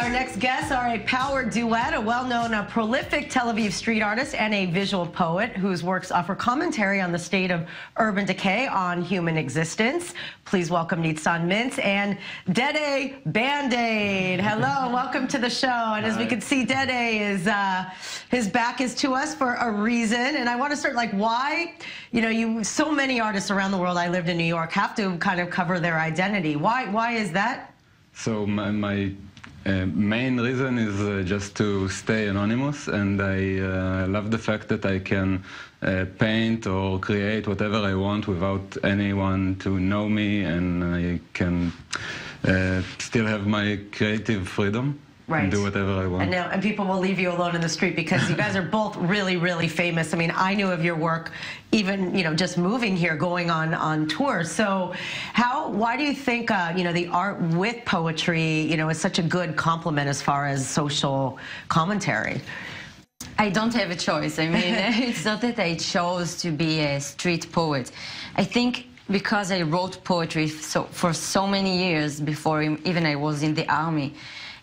Our next guests are a power duet, a well-known, prolific Tel Aviv street artist and a visual poet whose works offer commentary on the state of urban decay on human existence. Please welcome Nitzan Mintz and Dede Bandaid. Hello, welcome to the show. And as we can see, Dede is, his back is to us for a reason. And I want to start, like, why, so many artists around the world, I lived in New York, have to kind of cover their identity. Why is that? So my main reason is just to stay anonymous, and I love the fact that I can paint or create whatever I want without anyone to know me, and I can still have my creative freedom. Right. And do whatever I want. And people will leave you alone in the street because you guys are both really, really famous. I mean, I knew of your work even, just moving here, going on tour. So why do you think, the art with poetry, is such a good complement as far as social commentary? I don't have a choice. I mean, it's not that I chose to be a street poet. I think because I wrote poetry for so many years before even I was in the army.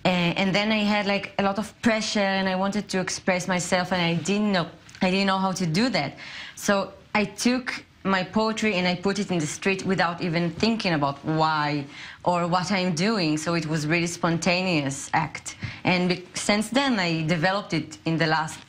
And then I had like a lot of pressure, and I wanted to express myself, and I didn't know how to do that. So I took my poetry and I put it in the street without even thinking about why or what I'm doing. So it was really spontaneous act. And since then I developed it in the last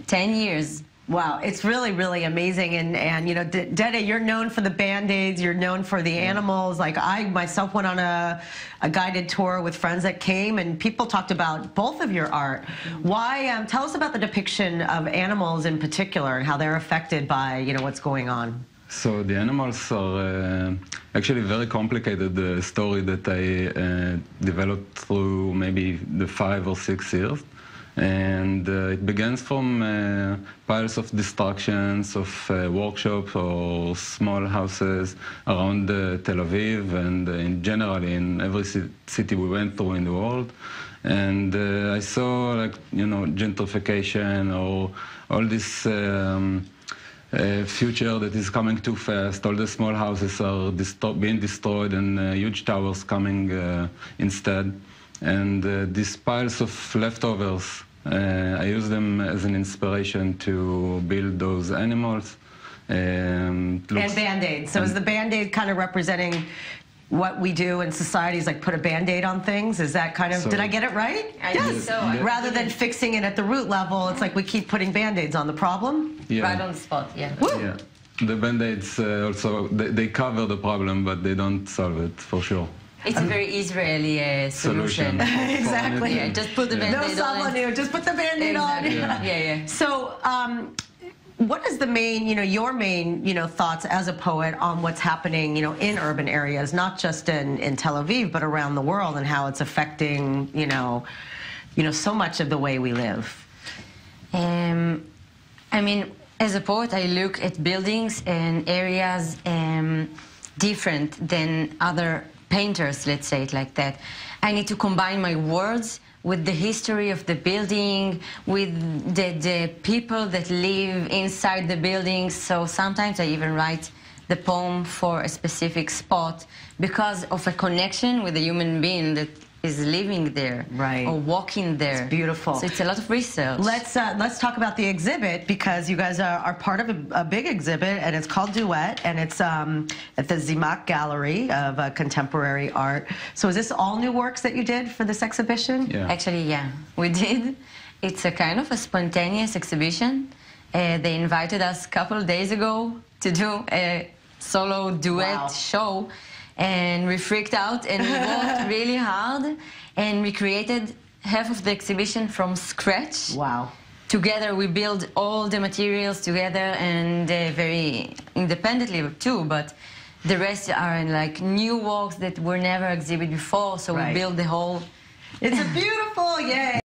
10 years. Wow, it's really, really amazing. And Dede, you're known for the Band-Aids, you're known for the animals. Like, I myself went on a guided tour with friends that came, and people talked about both of your art. Why, tell us about the depiction of animals in particular and how they're affected by, what's going on. So the animals are actually very complicated story that I developed through maybe the 5 or 6 years. And it begins from piles of destructions of workshops or small houses around Tel Aviv and in general in every city we went through in the world. And I saw, like, gentrification or all this future that is coming too fast. All the small houses are being destroyed and huge towers coming instead. And these piles of leftovers, I use them as an inspiration to build those animals. And Band-Aid. So is the Band-Aid kind of representing what we do in societies, like put a Band-Aid on things? Is that kind of, did I get it right? Yes. So. Rather than fixing it at the root level, it's like we keep putting Band-Aids on the problem? Yeah. Right on the spot, yeah. Yeah. The Band-Aids also, they cover the problem, but they don't solve it, for sure. It's a very Israeli solution. Exactly. Yeah, just put the Band-Aid on. No, just put the Band-Aid on. Yeah. So, what is the main, your main, thoughts as a poet on what's happening, in urban areas, not just in Tel Aviv, but around the world, and how it's affecting, so much of the way we live? I mean, as a poet, I look at buildings and areas different than other painters, let's say it like that. I need to combine my words with the history of the building, with the people that live inside the building. So sometimes I even write the poem for a specific spot because of a connection with a human being that is living there, right, or walking there. It's beautiful. So it's a lot of research. Let's talk about the exhibit, because you guys are part of a big exhibit, and it's called Duet, and it's at the Zimak Gallery of Contemporary Art. So is this all new works that you did for this exhibition? Yeah. Actually, yeah, we did. It's a kind of a spontaneous exhibition. They invited us a couple of days ago to do a solo duet show. And we freaked out, and we worked really hard, and we created half of the exhibition from scratch. Wow. Together we build all the materials together, and very independently too, but the rest are like new works that were never exhibited before, so we build the whole... It's a beautiful, yay!